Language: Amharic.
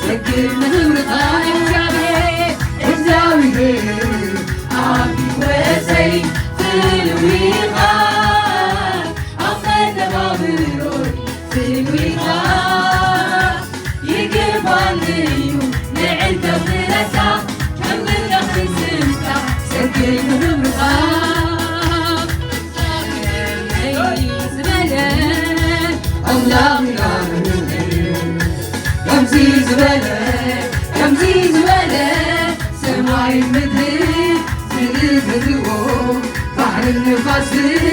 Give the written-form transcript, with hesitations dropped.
سكر نهرقا እግዚአብሔር አብ ወሰይ ፍልዊኻ አፈነባብሮን ፍልዊኻ ይግባልዩ ንዕልከ ፍረታ ከም ግልቀ ፍስምካ ሰግድ ንህብርኻ ዝበለ ኣምላኽና ከምዚ ዝበለ ከምዚ ዝበለ ሰማይ ምድሪ ዝርግርዎ ባሕርን ንፋስን